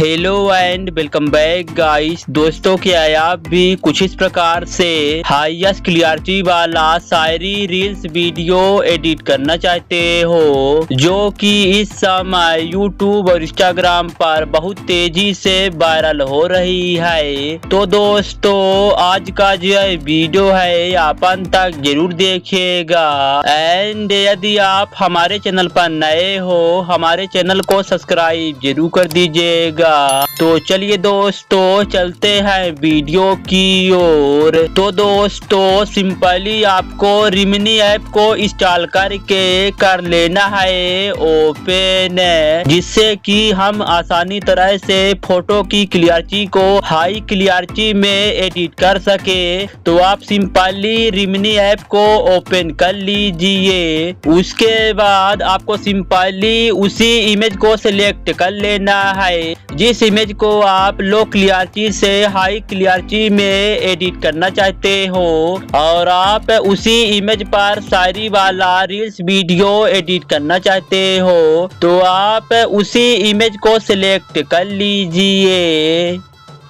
Hello and welcome back guys. दोस्तों, क्या आप भी कुछ इस प्रकार से हाईएस्ट क्लियरिटी वाला शायरी रील्स वीडियो एडिट करना चाहते हो जो कि इस समय यूट्यूब और इंस्टाग्राम पर बहुत तेजी से वायरल हो रही है। तो दोस्तों, आज का जो वीडियो है आप अंत तक जरूर देखिएगा। एंड यदि आप हमारे चैनल पर नए हो, हमारे चैनल को सब्सक्राइब जरूर कर दीजिएगा। तो चलिए दोस्तों, चलते हैं वीडियो की ओर। तो दोस्तों, सिंपली आपको रिमिनी ऐप को इंस्टॉल करके कर लेना है ओपन, जिससे कि हम आसानी तरह से फोटो की क्लियरिटी को हाई क्लियरिटी में एडिट कर सके। तो आप सिंपली रिमिनी ऐप को ओपन कर लीजिए। उसके बाद आपको सिंपली उसी इमेज को सिलेक्ट कर लेना है जिस इमेज को आप लो क्लियरिटी से हाई क्लियरिटी में एडिट करना चाहते हो, और आप उसी इमेज पर शायरी वाला रील्स वीडियो एडिट करना चाहते हो। तो आप उसी इमेज को सिलेक्ट कर लीजिए।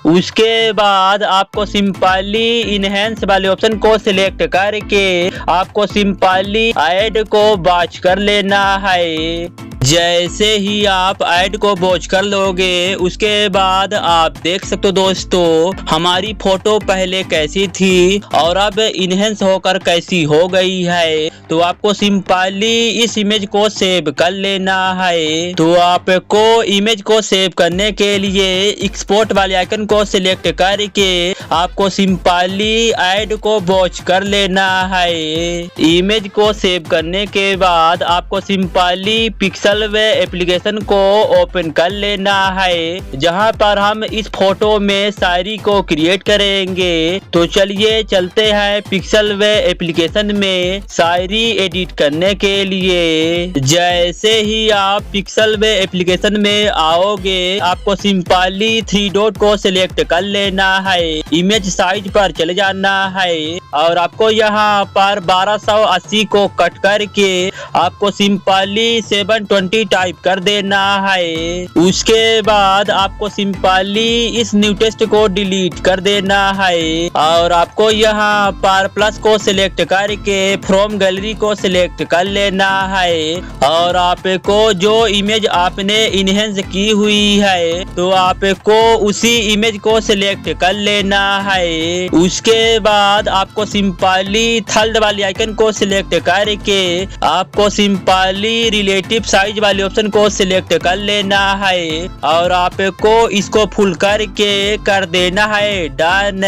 उसके बाद आपको सिंपली इनहेंस वाले ऑप्शन को सिलेक्ट करके आपको सिंपली ऐड को वॉच कर लेना है। जैसे ही आप ऐड को वॉच कर लोगे, उसके बाद आप देख सकते हो दोस्तों हमारी फोटो पहले कैसी थी और अब इनहेंस होकर कैसी हो गई है। तो आपको सिंपली इस इमेज को सेव कर लेना है। तो आपको इमेज को सेव करने के लिए एक्सपोर्ट वाले आइकन को सिलेक्ट करके आपको सिंपली ऐड को वॉच कर लेना है। इमेज को सेव करने के बाद आपको सिंपली पिक्सल वे एप्लीकेशन को ओपन कर लेना है, जहां पर हम इस फोटो में शायरी को क्रिएट करेंगे। तो चलिए चलते हैं पिक्सल वे एप्लीकेशन में शायरी एडिट करने के लिए। जैसे ही आप पिक्सल वे एप्लीकेशन में आओगे, आपको सिंपली 3 डॉट को सिलेक्ट कर लेना है, इमेज साइज पर चले जाना है और आपको यहाँ पर 1280 को कट करके आपको सिंपली 720 टाइप कर देना है। उसके बाद आपको सिंपली इस न्यू टेक्स्ट को डिलीट कर देना है और आपको यहाँ पर प्लस को सिलेक्ट करके फ्रॉम गैलरी को सिलेक्ट कर लेना है। और आपको जो इमेज आपने इनहेंस की हुई है, तो आपको उसी इमेज को सिलेक्ट कर लेना है। उसके बाद आपको सिंपली थर्ड वाली आइकन को सिलेक्ट करके आपको सिंपली रिलेटिव साइज वाले ऑप्शन को सिलेक्ट कर लेना है और आपको इसको फुल करके कर देना है डन।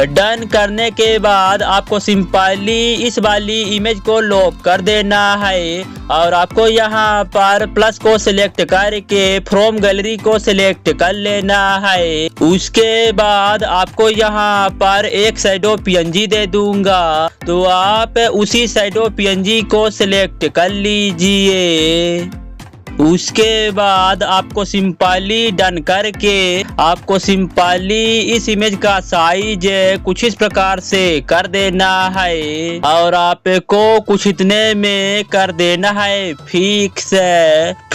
डन करने के बाद आपको सिंपली इस वाली इमेज को लॉक कर देना है और आपको यहाँ पर प्लस को सिलेक्ट करके फ्रॉम गैलरी को सिलेक्ट कर लेना है। उसके बाद आपको यहाँ पर एक शैडो पीएनजी दे दूंगा, तो आप उसी शैडो पीएनजी को सिलेक्ट कर लीजिए। उसके बाद आपको सिंपली डन करके आपको सिंपली इस इमेज का साइज कुछ इस प्रकार से कर देना है और आपको कुछ इतने में कर देना है फिक्स।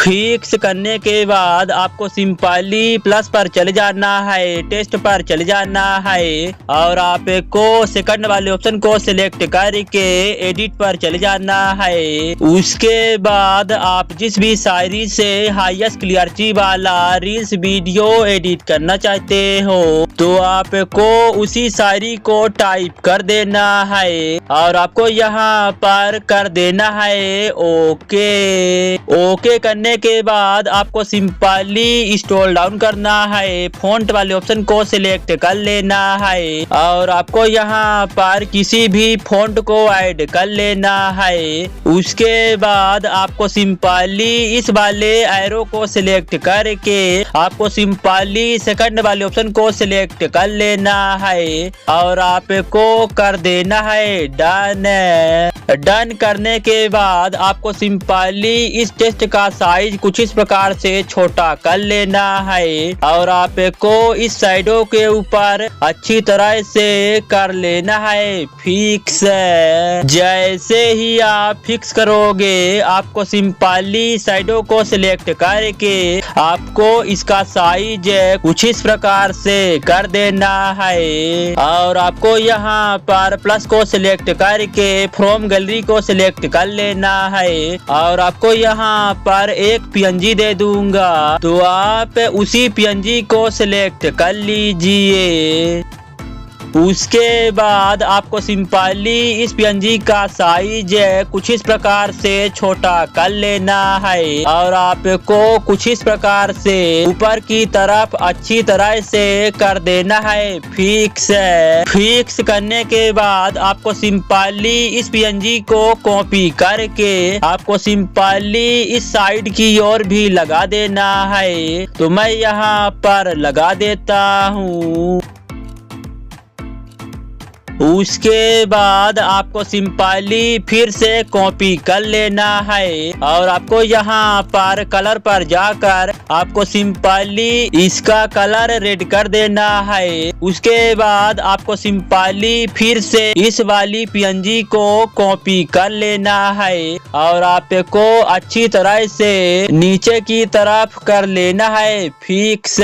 फिक्स करने के बाद आपको सिंपली प्लस पर चले जाना है, टेस्ट पर चले जाना है और आपको सेकंड वाले ऑप्शन को सिलेक्ट करके एडिट पर चले जाना है। उसके बाद आप जिस भी शायरी से हाईएस्ट क्लियरिटी वाला रील्स वीडियो एडिट करना चाहते हो, तो आपको उसी शायरी को टाइप कर देना है और आपको यहाँ पर कर देना है ओके। ओके करने के बाद आपको सिंपली स्क्रॉल डाउन करना है, फॉन्ट वाले ऑप्शन को सिलेक्ट कर लेना है और आपको यहाँ पर किसी भी फॉन्ट को ऐड कर लेना है। उसके बाद आपको सिंपली इस वाले एरो को सिलेक्ट करके आपको सिंपली सेकंड वाले ऑप्शन को सिलेक्ट कर लेना है और आपको कर देना है डन। डन करने के बाद आपको सिंपली इस टेस्ट का साइज कुछ इस प्रकार से छोटा कर लेना है और आपको इस साइडों के ऊपर अच्छी तरह से कर लेना है फिक्स। जैसे ही आप फिक्स करोगे आपको सिंपली साइडों को सिलेक्ट करके आपको इसका साइज कुछ इस प्रकार से कर देना है और आपको यहाँ पर प्लस को सिलेक्ट करके फ्रॉम गैलरी को सिलेक्ट कर लेना है और आपको यहाँ पर एक पीएनजी दे दूंगा तो आप उसी पीएनजी को सिलेक्ट कर लीजिए। उसके बाद आपको सिंपली इस पीएनजी का साइज कुछ इस प्रकार से छोटा कर लेना है और आपको कुछ इस प्रकार से ऊपर की तरफ अच्छी तरह से कर देना है फिक्स। फिक्स करने के बाद आपको सिंपली इस पीएनजी को कॉपी करके आपको सिंपली इस साइड की ओर भी लगा देना है तो मैं यहाँ पर लगा देता हूँ। उसके बाद आपको सिंपली फिर से कॉपी कर लेना है और आपको यहाँ पर कलर पर जाकर आपको सिंपली इसका कलर रेड कर देना है। उसके बाद आपको सिंपली फिर से इस वाली पीएनजी को कॉपी कर लेना है और आपको अच्छी तरह से नीचे की तरफ कर लेना है फिक्स।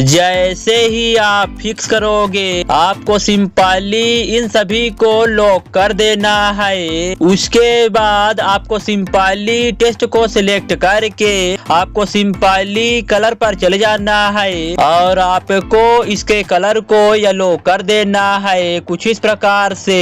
जैसे ही आप फिक्स करोगे आपको सिंपली इन सभी को लॉक कर देना है। उसके बाद आपको सिंपली टेस्ट को सिलेक्ट करके आपको सिंपली कलर पर चले जाना है और आपको इसके कलर को येलो कर देना है कुछ इस प्रकार से।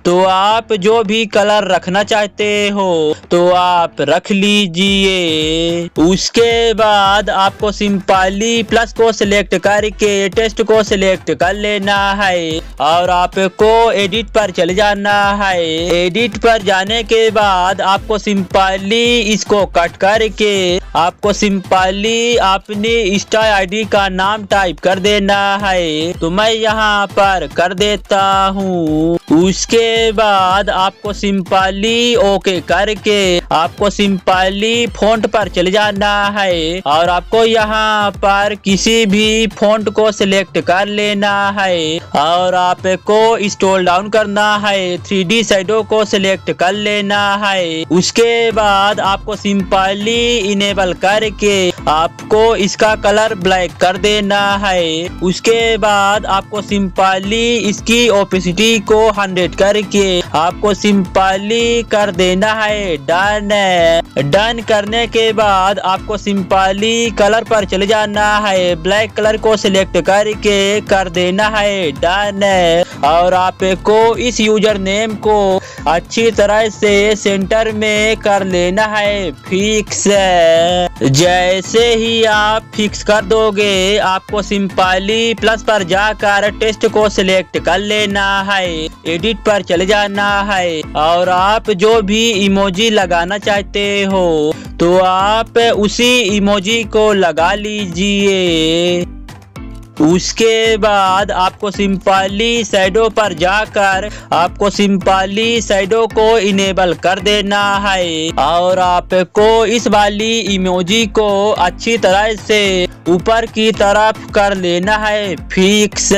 तो आप जो भी कलर रखना चाहते हो तो आप रख लीजिए। उसके बाद आपको सिंपली प्लस को सिलेक्ट करके टेस्ट को सिलेक्ट कर लेना है और आपको एडिट पर चले जाना है। एडिट पर जाने के बाद आपको सिंपली इसको कट करके आपको सिंपली अपनी इंस्टा आईडी का नाम टाइप कर देना है तो मैं यहाँ पर कर देता हूँ। उसके बाद आपको सिंपली ओके करके आपको सिंपली फॉन्ट पर चले जाना है और आपको यहाँ पर किसी भी फॉन्ट को सिलेक्ट कर लेना है और आपको स्क्रॉल डाउन करना है 3D शैडो को सिलेक्ट कर लेना है। उसके बाद आपको सिंपली इनेबल करके आपको इसका कलर ब्लैक कर देना है। उसके बाद आपको सिंपली इसकी ओपेसिटी को 100 करके आपको सिंपली कर देना है डन। डन करने के बाद आपको सिंपली कलर पर चले जाना है, ब्लैक कलर को सिलेक्ट करके कर देना है डन और आपको इस यूजर नेम को अच्छी तरह से सेंटर में कर लेना है फिक्स। जैसे ही आप फिक्स कर दोगे आपको सिंपली प्लस पर जाकर टेस्ट को सिलेक्ट कर लेना है, एडिट पर चले जाना है और आप जो भी इमोजी लगाना चाहते हो तो आप उसी इमोजी को लगा लीजिए। उसके बाद आपको सिंपली शैडो पर जाकर आपको सिंपली शैडो को इनेबल कर देना है और आपको इस वाली इमोजी को अच्छी तरह से ऊपर की तरफ कर लेना है फिक्स।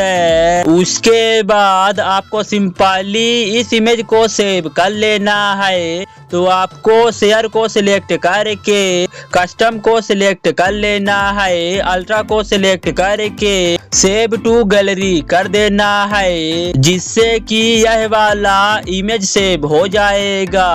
उसके बाद आपको सिंपली इस इमेज को सेव कर लेना है तो आपको शेयर को सिलेक्ट करके कस्टम को सिलेक्ट कर लेना है, अल्ट्रा को सिलेक्ट करके सेव टू गैलरी कर देना है जिससे कि यह वाला इमेज सेव हो जाएगा।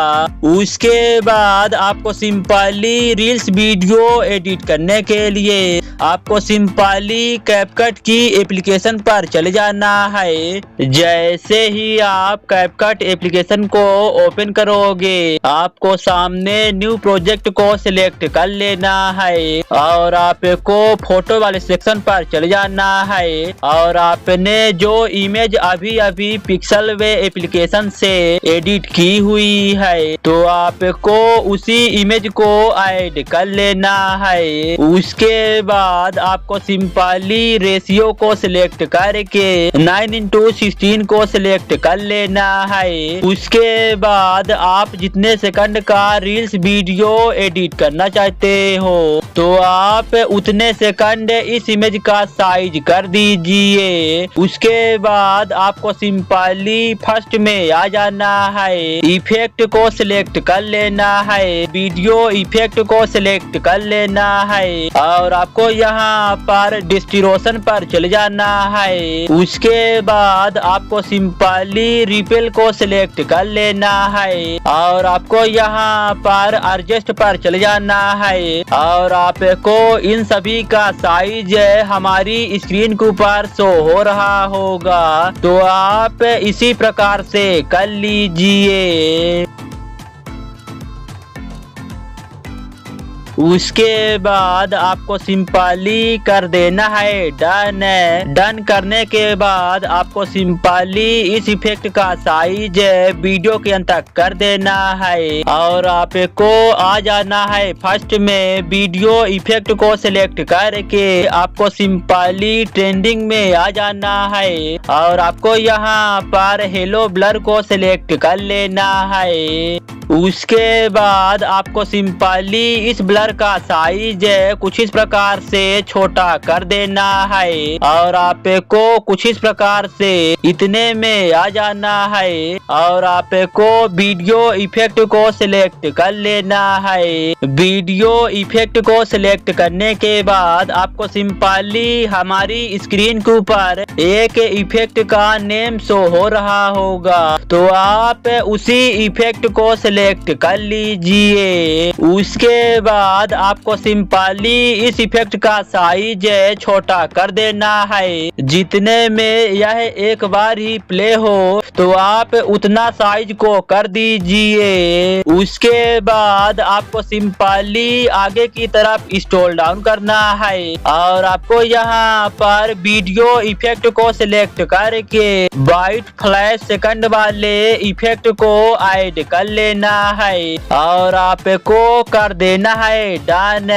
उसके बाद आपको सिंपली रील्स वीडियो एडिट करने के लिए आपको सिंपली कैपकट की एप्लीकेशन पर चले जाना है। जैसे ही आप कैपकट एप्लीकेशन को ओपन करोगे आपको सामने न्यू प्रोजेक्ट को सिलेक्ट कर लेना है और आपको फोटो वाले सेक्शन पर चले जाना है और आपने जो इमेज अभी अभी पिक्सेलवे एप्लीकेशन से एडिट की हुई है तो आपको उसी इमेज को ऐड कर लेना है। उसके बाद आपको सिंपली रेशियो को सिलेक्ट करके 9:16 को सिलेक्ट कर लेना है। उसके बाद आप जितने सेकंड का रील्स वीडियो एडिट करना चाहते हो तो आप उतने सेकंड इस इमेज का साइज कर दीजिए। उसके बाद आपको सिंपली फर्स्ट में आ जाना है, इफेक्ट को सिलेक्ट कर लेना है, वीडियो इफेक्ट को सिलेक्ट कर लेना है और आपको यहाँ पर डिस्ट्रीब्यूशन पर चले जाना है। उसके बाद आपको सिंपली रिपेल को सिलेक्ट कर लेना है और आपको यहाँ पर एडजस्ट पर चले जाना है और आपको इन सभी का साइज हमारी स्क्रीन के ऊपर शो हो रहा होगा तो आप इसी प्रकार से कर लीजिए। उसके बाद आपको सिंपली कर देना है डन। डन करने के बाद आपको सिंपली इस इफेक्ट का साइज वीडियो के अंत तक कर देना है और आपको आ जाना है फर्स्ट में, वीडियो इफेक्ट को सिलेक्ट करके आपको सिंपली ट्रेंडिंग में आ जाना है और आपको यहाँ पर हेलो ब्लर को सिलेक्ट कर लेना है। उसके बाद आपको सिंपली इस ब्लर का साइज कुछ इस प्रकार से छोटा कर देना है और आपको कुछ इस प्रकार से इतने में आ जाना है और आपको वीडियो इफेक्ट को सिलेक्ट कर लेना है। वीडियो इफेक्ट को सिलेक्ट करने के बाद आपको सिंपली हमारी स्क्रीन के ऊपर एक इफेक्ट का नेम शो हो रहा होगा तो आप उसी इफेक्ट को सिलेक्ट कर लीजिए। उसके बाद आपको सिंपली इस इफेक्ट का साइज छोटा कर देना है, जितने में यह एक बार ही प्ले हो तो आप उतना साइज को कर दीजिए। उसके बाद आपको सिंपली आगे की तरफ स्क्रॉल डाउन करना है और आपको यहाँ पर वीडियो इफेक्ट को सिलेक्ट करके वाइट फ्लैश सेकंड वाले इफेक्ट को ऐड कर लेना है और आपको कर देना है डन।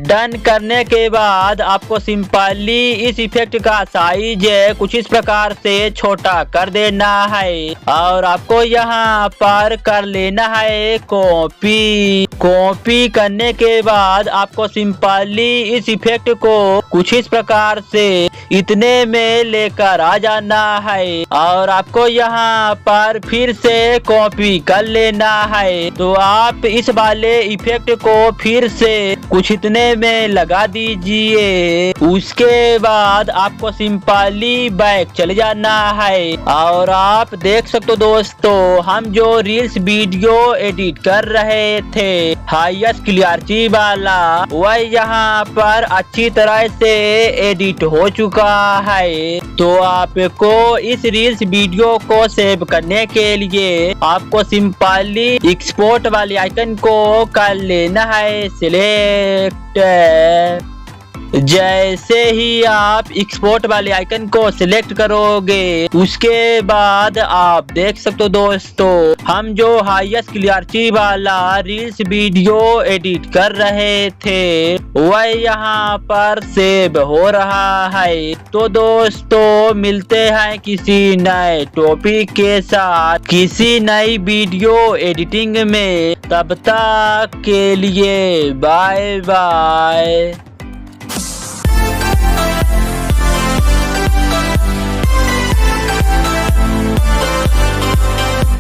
डन करने के बाद आपको सिंपली इस इफेक्ट का साइज कुछ इस प्रकार से छोटा कर देना है और आपको यहाँ पर कर लेना है कॉपी। कॉपी करने के बाद आपको सिंपली इस इफेक्ट को कुछ इस प्रकार से इतने में लेकर आ जाना है और आपको यहाँ पर फिर से कॉपी कर लेना है तो आप इस वाले इफेक्ट को फिर से कुछ इतने में लगा दीजिए। उसके बाद आपको सिंपली बैक चले जाना है और आप देख सकते हो दोस्तों हम जो रील्स वीडियो एडिट कर रहे थे हाईएस्ट क्लियरिटी वाला वह यहाँ पर अच्छी तरह से एडिट हो चुका है। तो आपको इस रील्स वीडियो को सेव करने के लिए आपको सिंपली एक्सपोर्ट वाले आइकन को कर लेना है सिलेक्ट। जैसे ही आप एक्सपोर्ट वाले आइकन को सिलेक्ट करोगे उसके बाद आप देख सकते हो दोस्तों हम जो हाईएस्ट क्लियरिटी वाला रील्स वीडियो एडिट कर रहे थे वह यहाँ पर सेव हो रहा है। तो दोस्तों मिलते हैं किसी नए टॉपिक के साथ किसी नई वीडियो एडिटिंग में, तब तक के लिए बाय बाय।